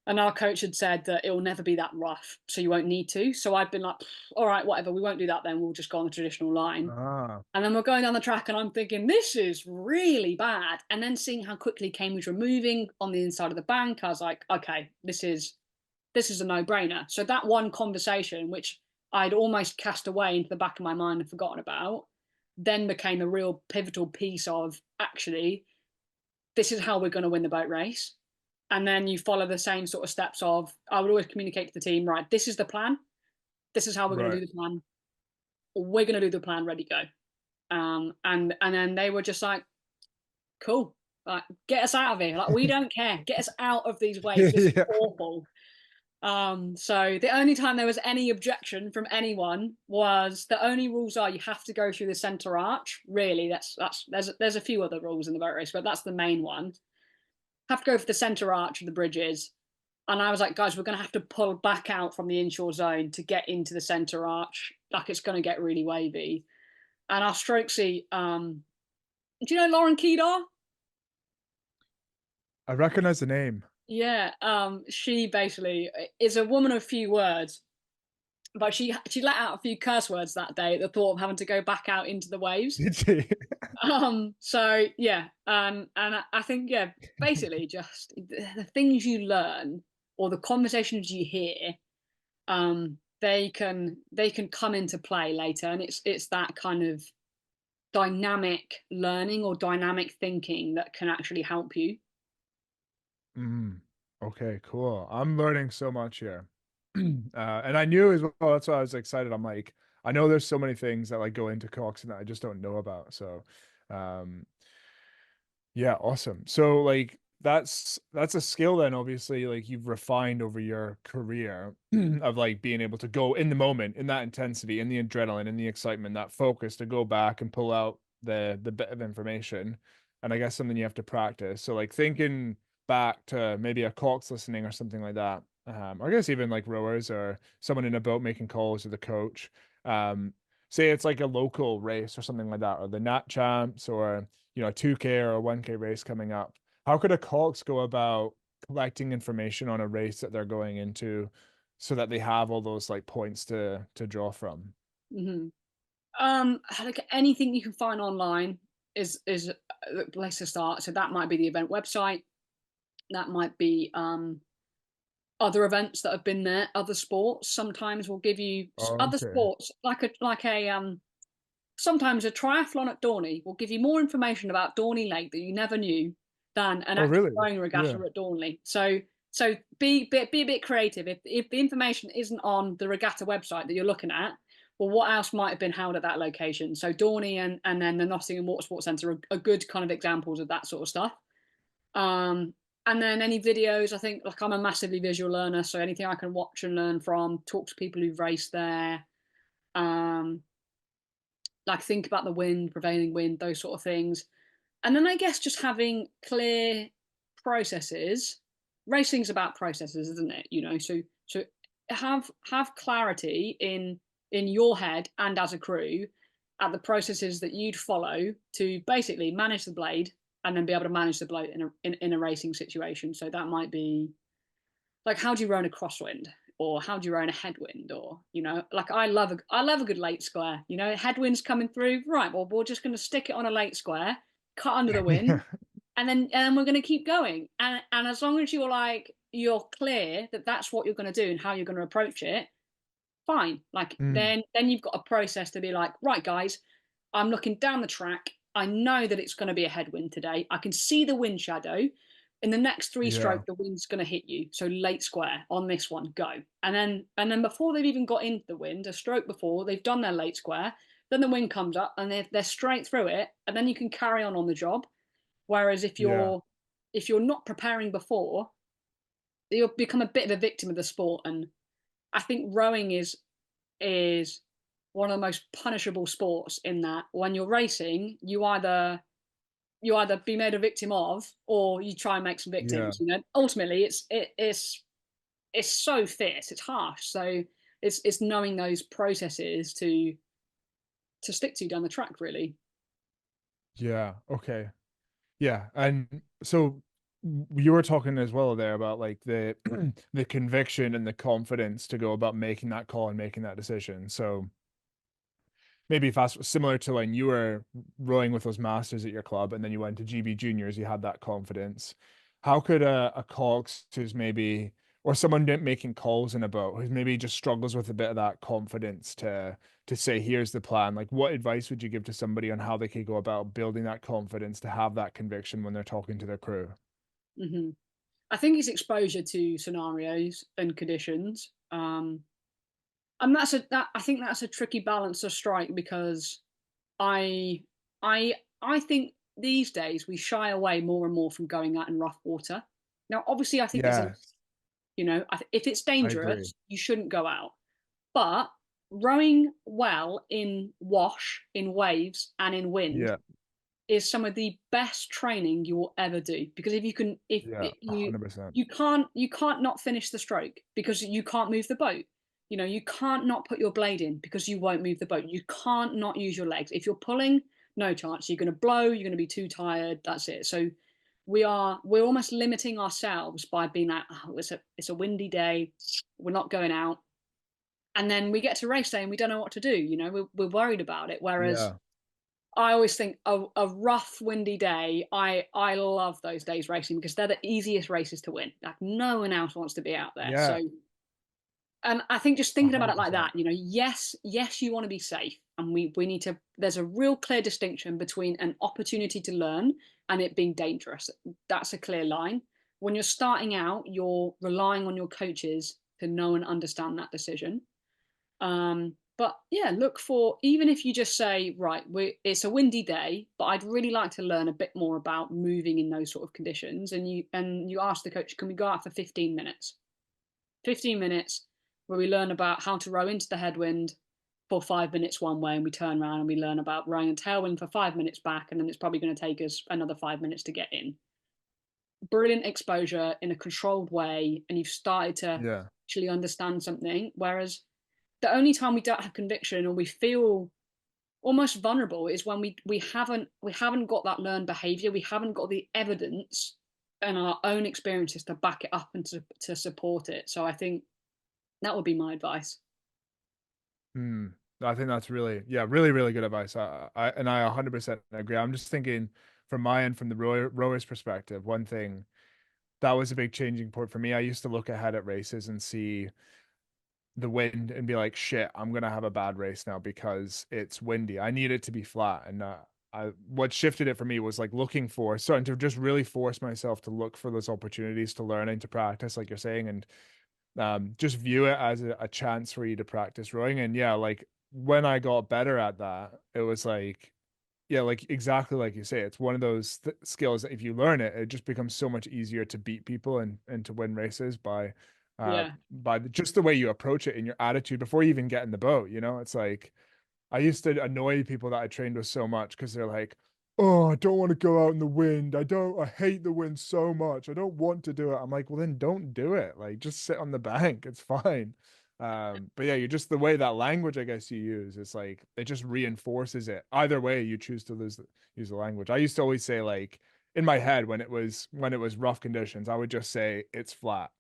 and our coach had said that it will never be that rough, so you won't need to. So I'd been like, "All right, whatever, we won't do that then. We'll just go on the traditional line." Ah, And then we're going down the track, and I'm thinking, "This is really bad." And then seeing how quickly Cambridge were moving on the inside of the bank, I was like, "Okay, this is a no-brainer." So that one conversation, which I'd almost cast away into the back of my mind and forgotten about, then became a real pivotal piece of, actually, this is how we're going to win the boat race. And then you follow the same sort of steps of, I would always communicate to the team, right, this is the plan. This is how we're going to right. do the plan. We're going to do the plan, ready, go. And then they were just like, cool, like, get us out of here. Like, we don't care. Get us out of these waves. This is Yeah. awful. So the only time there was any objection from anyone was, the only rules are you have to go through the center arch. Really, that's there's a few other rules in the boat race, but that's the main one. Have to go for the center arch of the bridges. And I was like, guys, we're going to have to pull back out from the inshore zone to get into the center arch. Like, it's going to get really wavy. And our stroke seat, do you know Lauren Kedar? I recognize the name. Yeah, she basically is a woman of few words, but she let out a few curse words that day at the thought of having to go back out into the waves. Did she? So yeah, and I think, yeah, basically just the things you learn or the conversations you hear, they can come into play later, and it's that kind of dynamic learning or dynamic thinking that can actually help you. Mm. Okay, cool. I'm learning so much here. And I knew as well, that's why I was excited. I'm like, I know there's so many things that like go into Cox and that I just don't know about. So, um, yeah, awesome. So like that's a skill then obviously like you've refined over your career of like being able to go in the moment, in that intensity, in the adrenaline, in the excitement, that focus to go back and pull out the bit of information. And I guess something you have to practice. So like thinking back to maybe a Cox listening or something like that. Or I guess even like rowers or someone in a boat making calls to the coach. Um, say it's like a local race or something like that, or the Nat Champs, or a 2K or a 1K race coming up. How could a Cox go about collecting information on a race that they're going into so that they have all those like points to draw from? Hmm. Like anything you can find online is the place to start. So that might be the event website. That might be other events that have been there. Other sports sometimes will give you Oh, other okay. sports, like a sometimes a triathlon at Dorney will give you more information about Dorney Lake that you never knew than an Oh, actual really? rowing regatta Yeah. at Dorney. So be a bit creative. If the information isn't on the regatta website that you're looking at, well, what else might have been held at that location? So Dorney and then the Nottingham Water Sports Centre are good kind of examples of that sort of stuff. Um, and then any videos, I think, like, I'm a massively visual learner, so anything I can watch and learn from, talk to people who've raced there, um, like think about the wind, prevailing wind, those sort of things. And then I guess just having clear processes. Racing's about processes, isn't it? So have clarity in your head and as a crew at the processes that you'd follow to basically manage the blade and then be able to manage the blade in a racing situation. So that might be like, how do you run a crosswind, or how do you run a headwind, or like, I love a good late square. Headwinds coming through, right? Well, we're just going to stick it on a late square cut under the wind, and then we're going to keep going. And as long as you're like you're clear that that's what you're going to do and how you're going to approach it, fine. Like Mm, then you've got a process to be like, right, guys, I'm looking down the track. I know that it's going to be a headwind today. I can see the wind shadow. In the next three yeah, stroke, the wind's going to hit you. So late square on this one, go. And then before they've even got into the wind, a stroke before they've done their late square, then the wind comes up and they're straight through it, and then you can carry on the job. Whereas yeah, if you're not preparing before, you'll become a bit of a victim of the sport. And I think rowing is one of the most punishable sports in that when you're racing, you either be made a victim of or you try and make some yeah, victims. Ultimately, it's so fierce, it's harsh. So it's knowing those processes to stick to down the track, really. yeah. Okay. Yeah, and so you were talking as well there about like the the conviction and the confidence to go about making that call and making that decision. So maybe fast similar to when you were rowing with those masters at your club and then you went to GB juniors, you had that confidence. How could a Cox who's maybe or someone making calls in a boat who's maybe just struggles with a bit of that confidence to say here's the plan, like what advice would you give to somebody on how they could go about building that confidence to have that conviction when they're talking to their crew? Hmm. I think it's exposure to scenarios and conditions. And I think that's a tricky balance to strike because I I think these days we shy away more and more from going out in rough water. Now, obviously, I think there's a Yes, if it's I agree. dangerous, you shouldn't go out. But rowing well in wash, in waves, and in wind Yeah, is some of the best training you will ever do because if you can if yeah, it, you 100%. you can't not finish the stroke because you can't move the boat. You can't not put your blade in because you won't move the boat. You can't not use your legs. If you're pulling, no chance. You're going to blow, you're going to be too tired, that's it. So we're almost limiting ourselves by being like, oh, it's a windy day, we're not going out. And then we get to race day and we don't know what to do. We're worried about it. Whereas Yeah, I always think a rough, windy day. I love those days racing because they're the easiest races to win. Like no one else wants to be out there. yeah, So, and I think just thinking about it like 100%. that, yes, you want to be safe, and we need to. There's a real clear distinction between an opportunity to learn and it being dangerous. That's a clear line. When you're starting out, you're relying on your coaches to know and understand that decision. But yeah, look for even if you just say, right, it's a windy day, but I'd really like to learn a bit more about moving in those sort of conditions. And you ask the coach, can we go out for 15 minutes? 15 minutes where we learn about how to row into the headwind for 5 minutes one way, and we turn around and we learn about rowing a tailwind for 5 minutes back, and then it's probably going to take us another 5 minutes to get in. Brilliant exposure in a controlled way, and you've started to Yeah, actually understand something. Whereas the only time we don't have conviction or we feel almost vulnerable is when we haven't got that learned behavior, we haven't got the evidence and our own experiences to back it up and to support it. So I think that would be my advice. mm. I think that's really yeah, really, really good advice. I 100% agree. I'm just thinking from my end, from the rower's perspective, one thing that was a big changing point for me. I used to look ahead at races and see the wind and be like, "Shit, I'm gonna have a bad race now because it's windy. I need it to be flat." And what shifted it for me was like looking for starting to just really force myself to look for those opportunities to learn and to practice, like you're saying, and just view it as a chance for you to practice rowing. And yeah, like when I got better at that, it was like yeah, like exactly like you say, it's one of those skills that if you learn it, it just becomes so much easier to beat people and to win races Yeah, by just the way you approach it and your attitude before you even get in the boat. It's like I used to annoy people that I trained with so much because they're like, "Oh, I don't want to go out in the wind. I hate the wind so much. I don't want to do it." I'm like, "Well, then don't do it. Like, just sit on the bank. It's fine." But yeah, you're just the way that language, I guess you use, it's like it just reinforces it. Either way, you choose to use the language. I used to always say like in my head when it was rough conditions, I would just say it's flat.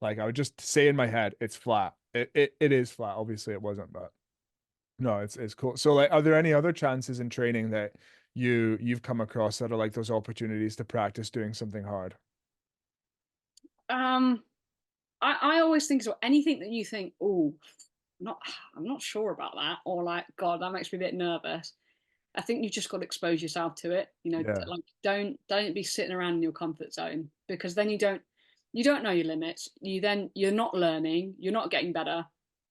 Like I would just say in my head, it's flat. It is flat. Obviously, it wasn't, but no, it's cool. So, like, are there any other chances in training that you've come across that are like those opportunities to practice doing something hard? Um, I always think so. Anything that you think, oh, not, I'm not sure about that, or like, God, that makes me a bit nervous. I think you just got to expose yourself to it. Yeah. Like don't be sitting around in your comfort zone, because then you don't know your limits. You're not learning. You're not getting better.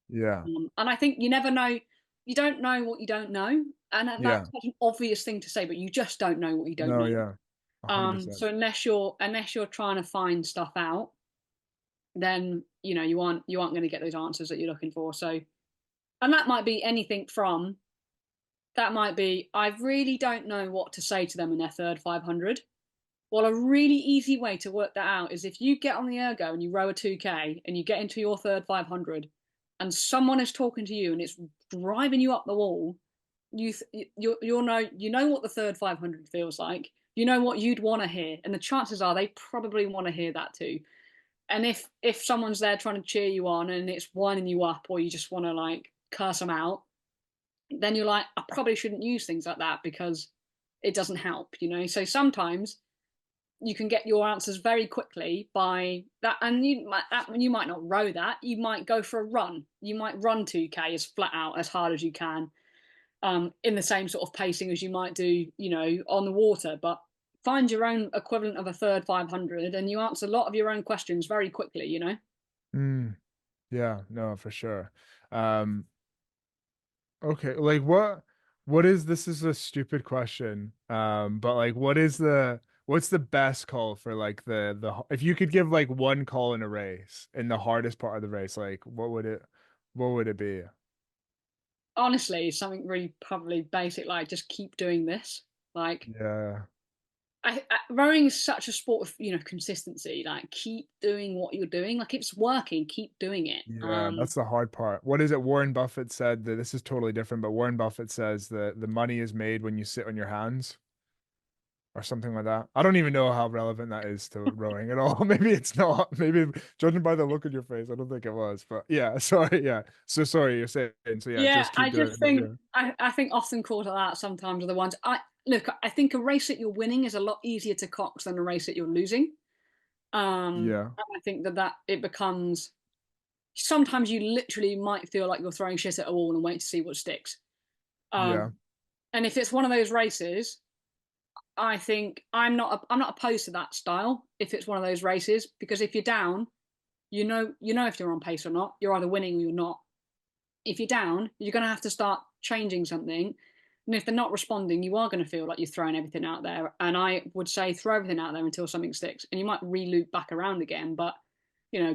Yeah. And I think you never know. You don't know what you don't know, and Yeah. that's such an obvious thing to say, but you just don't know what you don't No, know. yeah. 100%. So unless you're trying to find stuff out, then you aren't going to get those answers that you're looking for. So, and that might be anything from that might be, I really don't know what to say to them in their third 500. Well, a really easy way to work that out is if you get on the ergo and you row a 2K and you get into your third 500 and someone is talking to you and it's driving you up the wall, you know what the third 500 feels like. You know what you'd want to hear, and the chances are they probably want to hear that too. And if someone's there trying to cheer you on and it's winding you up, or you just want to like curse them out, then you're like, I probably shouldn't use things like that because it doesn't help. So sometimes you can get your answers very quickly by that, and you might not row that. You might go for a run. You might run 2K as flat out as hard as you can, in the same sort of pacing as you might do, on the water. But find your own equivalent of a third 500, and you answer a lot of your own questions very quickly. Mm, yeah, no, for sure. Um, okay, like what is this is a stupid question. But like what's the best call for like if you could give like one call in a race in the hardest part of the race, like what would it be? Honestly, something really probably basic, like just keep doing this. Like, Yeah. rowing is such a sport of consistency. Like, keep doing what you're doing. Like, if it's working, keep doing it. Yeah, that's the hard part. What is it? Warren Buffett said that this is totally different, but Warren Buffett says that the money is made when you sit on your hands or something like that. I don't even know how relevant that is to rowing at all. Maybe it's not. Maybe judging by the look on your face, I don't think it was. But yeah, sorry. Yeah. So sorry, you're saying. So yeah, Yeah, just I keep doing just it. But think yeah. I think often caught at that sometimes are the ones I look. I think a race that you're winning is a lot easier to cox than a race that you're losing. Yeah. And I think that it becomes, sometimes you literally might feel like you're throwing shit at a wall and wait to see what sticks. Yeah. Um, and if it's one of those races, I think I'm not opposed to that style if it's one of those races, because if you're down, you know if you're on pace or not. You're either winning or you're not. If you're down, you're going to have to start changing something. And if they're not responding, you are going to feel like you're throwing everything out there. And I would say throw everything out there until something sticks. And you might re-loop back around again, but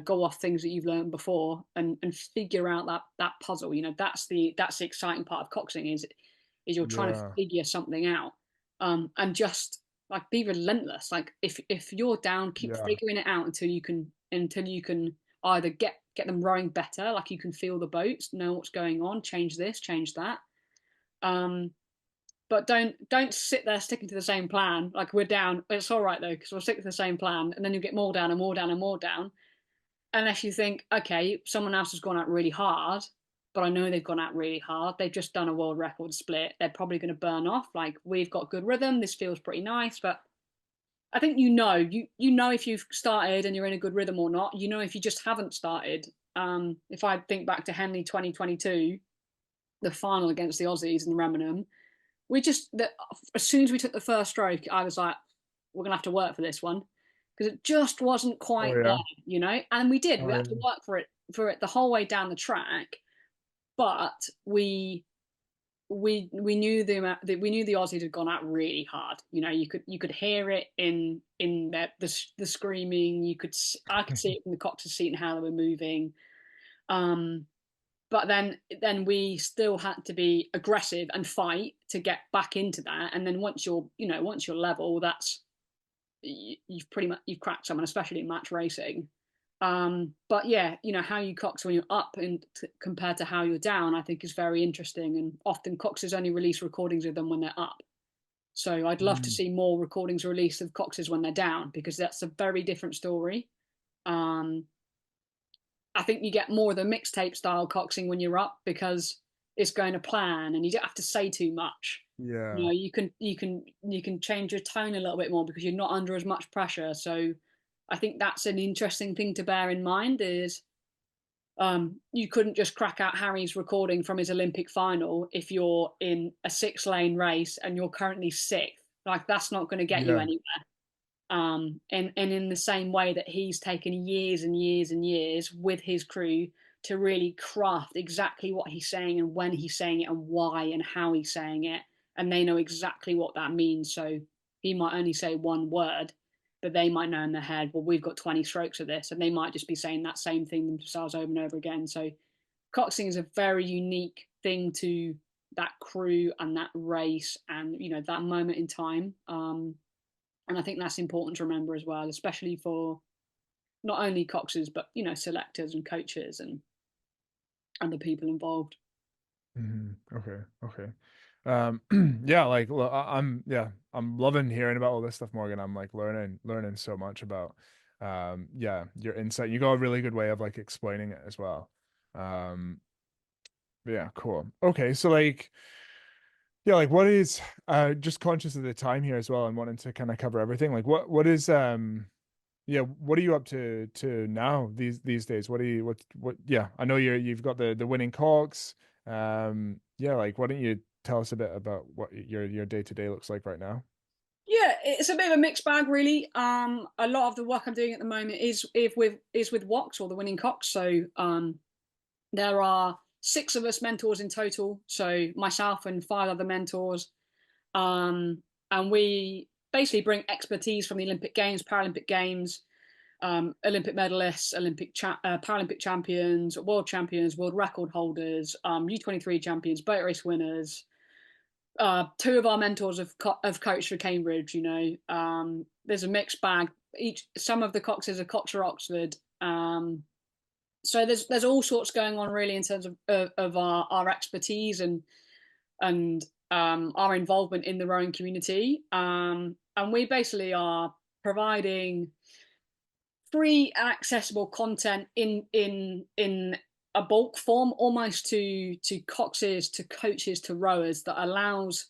go off things that you've learned before and figure out that puzzle. That's the exciting part of coxing is you're trying to Yeah. figure something out. And just like be relentless. Like if you're down, keep Yeah. figuring it out until you can either get them rowing better, like you can feel the boats, know what's going on, change this, change that. Um, but don't sit there sticking to the same plan. Like, we're down, it's all right though, because we'll stick to the same plan, and then you'll get more down and more down and more down, unless you think, okay, someone else has gone out really hard, but I know they've gone out really hard. They've just done a world record split. They're probably going to burn off. Like, we've got good rhythm. This feels pretty nice, but I think you know if you've started and you're in a good rhythm or not. You know if you just haven't started. If I think back to Henley 2022, the final against the Aussies in the Remenham, as soon as we took the first stroke, I was like, we're gonna have to work for this one, because it just wasn't Oh quite yeah. there. And we did. Oh We had to yeah. work for it the whole way down the track, but we knew the Aussies had gone out really hard. You could hear it in the screaming. I could see it from the Cox's seat and how they were moving. Um, but then we still had to be aggressive and fight to get back into that. And then once you're level, you've cracked someone, especially in match racing. But yeah, how you cox when you're up and compared to how you're down, I think is very interesting. And often coxes only release recordings of them when they're up. So I'd love to Mm, see more recordings released of coxes when they're down, because that's a very different story. Um, I think you get more of the mixtape style coxing when you're up, because it's going to plan and you don't have to say too much. Yeah. You can change your tone a little bit more because you're not under as much pressure. So I think that's an interesting thing to bear in mind is you couldn't just crack out Harry's recording from his Olympic final if you're in a 6-lane race and you're currently sixth. Like that's not going to get you Yeah. anywhere. And in the same way that he's taken years and years and years with his crew to really craft exactly what he's saying and when he's saying it and why and how he's saying it, and they know exactly what that means. So he might only say one word, but they might know in their head, well, we've got 20 strokes of this, and they might just be saying that same thing themselves over and over again. So coxing is a very unique thing to that crew and that race and that moment in time. And I think that's important to remember as well, especially for not only coxers but selectors and coaches and the people involved. Okay. Okay. Yeah, like I'm loving hearing about all this stuff, Morgan. I'm like learning so much about yeah, your insight. You got a really good way of like explaining it as well. Um, yeah, cool. Okay, so like yeah, like what is just conscious of the time here as well and wanting to kind of cover everything. Like what is yeah, what are you up to now these days? What yeah, I know you've got the Winning Cox. Yeah, like why don't you tell us a bit about what your day-to-day looks like right now? Yeah, it's a bit of a mixed bag, really. A lot of the work I'm doing at the moment is with WOX or the Winning Cox. So there are 6 of us mentors in total. So myself and 5 other mentors, and we basically bring expertise from the Olympic Games, Paralympic Games, Olympic medalists, Paralympic champions, world record holders, U23 champions, boat race winners. 2 of our mentors have coached for Cambridge. There's a mixed bag. Some of the Coxes are Cox or Oxford. So there's all sorts going on really in terms of our expertise and our involvement in the rowing community. And we basically are providing free and accessible content in a bulk form, almost to coxes, to coaches, to rowers, that allows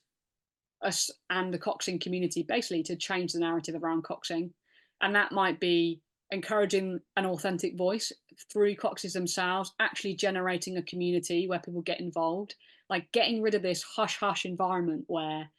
us and the coxing community basically to change the narrative around coxing. And that might be encouraging an authentic voice through coxes themselves, actually generating a community where people get involved, like getting rid of this hush hush environment where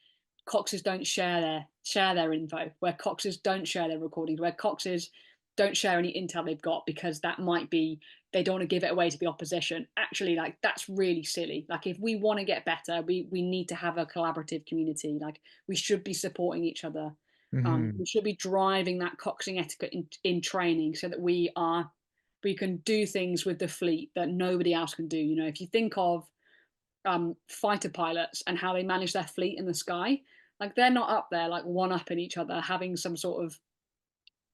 coxes don't share their info, where coxes don't share their recordings, where coxes don't share any intel they've got because that might be they don't want to give it away to the opposition. Actually, like that's really silly. Like if we want to get better, we need to have a collaborative community. Like we should be supporting each other. Hmm. We should be driving that coxing etiquette in training so that we can do things with the fleet that nobody else can do. If you think of fighter pilots and how they manage their fleet in the sky, like they're not up there like one upping each other, having some sort of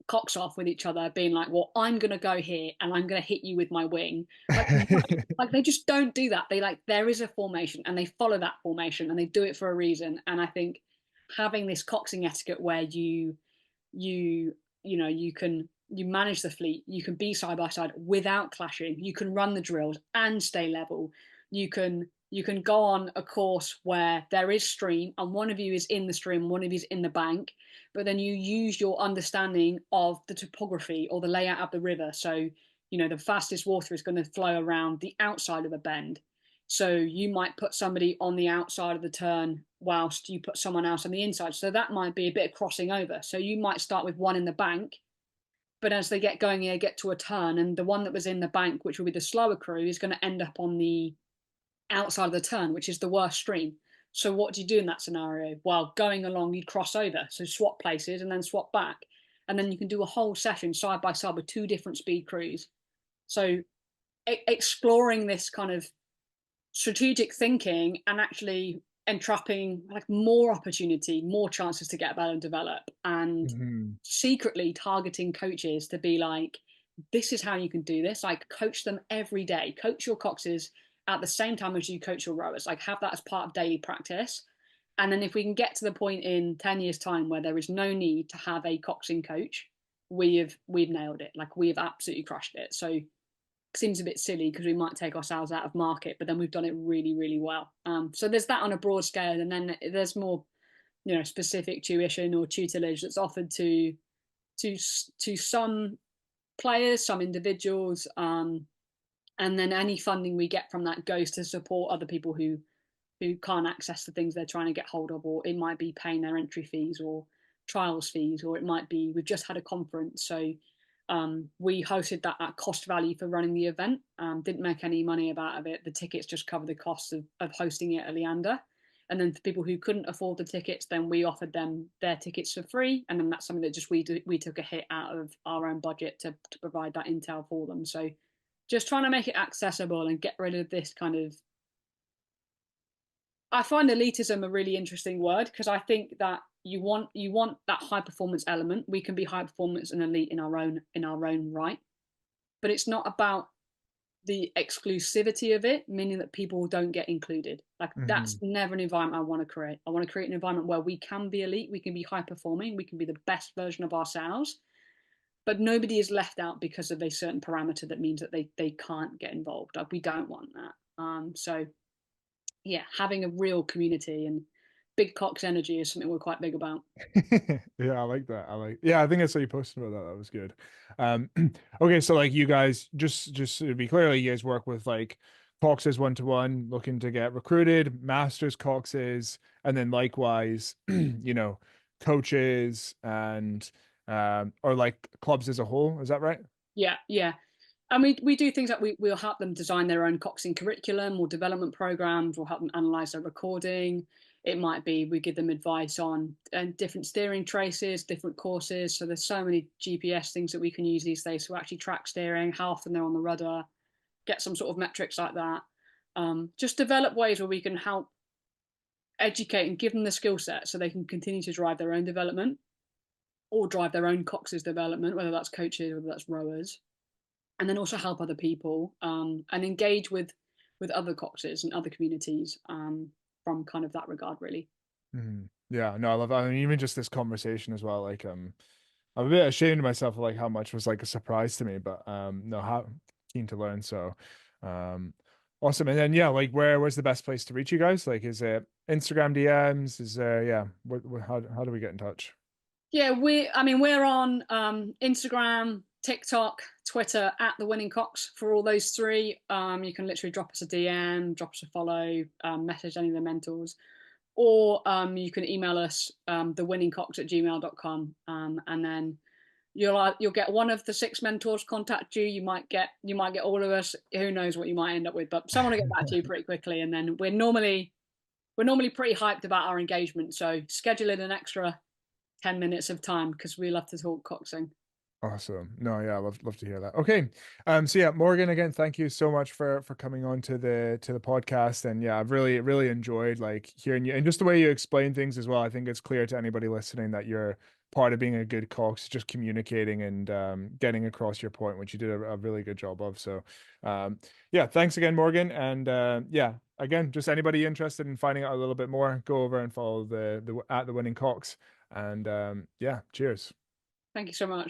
cocks off with each other, being like, well, I'm gonna go here and I'm gonna hit you with my wing. Like, like they just don't do that. There is a formation and they follow that formation and they do it for a reason. And I think having this coxing etiquette where you you manage the fleet, you can be side by side without clashing, you can run the drills and stay level, you can go on a course where there is stream and one of you is in the stream, one of you is in the bank, but then you use your understanding of the topography or the layout of the river. So the fastest water is going to flow around the outside of a bend, so you might put somebody on the outside of the turn whilst you put someone else on the inside. So that might be a bit of crossing over. So you might start with one in the bank, but as they get going, they get to a turn, and the one that was in the bank, which will be the slower crew, is going to end up on the outside of the turn, which is the worst stream. So what do you do in that scenario? Well, going along, you'd cross over. So swap places and then swap back. And then you can do a whole session side by side with 2 different speed crews. So exploring this kind of strategic thinking and actually entrapping like more opportunity, more chances to get better and develop, and Hmm. secretly targeting coaches to be like, this is how you can do this. Like coach them every day, coach your coxes at the same time as you coach your rowers, like have that as part of daily practice. And then if we can get to the point in 10 years time where there is no need to have a coxing coach, we've nailed it. Like we've absolutely crushed it. So seems a bit silly because we might take ourselves out of market, but then we've done it really, really well. So there's that on a broad scale, and then there's more, specific tuition or tutelage that's offered to some players, some individuals, and then any funding we get from that goes to support other people who can't access the things they're trying to get hold of, or it might be paying their entry fees or trials fees, or it might be we've just had a conference, so we hosted that at cost value for running the event. Didn't make any money about it. The tickets just cover the cost of hosting it at Leander. And then for people who couldn't afford the tickets, then we offered them their tickets for free. And then that's something that just we took a hit out of our own budget to provide that intel for them. So just trying to make it accessible and get rid of this kind of, I find elitism a really interesting word, because I think that you want that high performance element. We can be high performance and elite in our own right, but it's not about the exclusivity of it, meaning that people don't get included. Like that's never an environment I want to create. I want to create an environment where we can be elite, we can be high performing, we can be the best version of ourselves, but nobody is left out because of a certain parameter that means that they can't get involved. Like we don't want that. So yeah, having a real community and big Cox energy is something we're quite big about. Yeah, I like that. Yeah, I think I saw you posted about that. That was good. Um, okay, so like you guys, just to be clear, like, you guys work with like Coxes one-to-one, looking to get recruited, masters Coxes, and then likewise, coaches and or like clubs as a whole. Is that right? Yeah, yeah. And we do things like we'll help them design their own Coxing curriculum or development programs. We'll help them analyze their recording. It might be we give them advice on different steering traces, different courses. So there's so many GPS things that we can use these days to actually track steering, how often they're on the rudder, get some sort of metrics like that. Just develop ways where we can help educate and give them the skill set so they can continue to drive their own development or drive their own Cox's development, whether that's coaches, whether that's rowers, and then also help other people and engage with other Coxes and other communities from kind of that regard, really. Yeah, no, I love. I mean, even just this conversation as well. Like, I'm a bit ashamed of myself, like how much was like a surprise to me, but no, how keen to learn. So, um, awesome. And then yeah, like where's the best place to reach you guys? Like, is it Instagram DMs? Is yeah, how do we get in touch? Yeah, we're on Instagram, TikTok, Twitter at the Winning Cox for all those three. You can literally drop us a DM, drop us a follow, message any of the mentors, or you can email us thewinningcox@gmail.com, and then you'll get one of the six mentors contact you. You might get all of us. Who knows what you might end up with, but someone will get back to you pretty quickly. And then we're normally pretty hyped about our engagement. So schedule in an extra 10 minutes of time because we love to talk coxing. Awesome. No, yeah, I love to hear that. Okay. So yeah, Morgan, again, thank you so much for coming on to the podcast. And yeah, I've really enjoyed like hearing you and just the way you explain things as well. I think it's clear to anybody listening that you're part of being a good Cox, just communicating and getting across your point, which you did a really good job of. So yeah, thanks again, Morgan. And yeah, again, just anybody interested in finding out a little bit more, go over and follow the at the Winning Cox. And yeah, cheers. Thank you so much.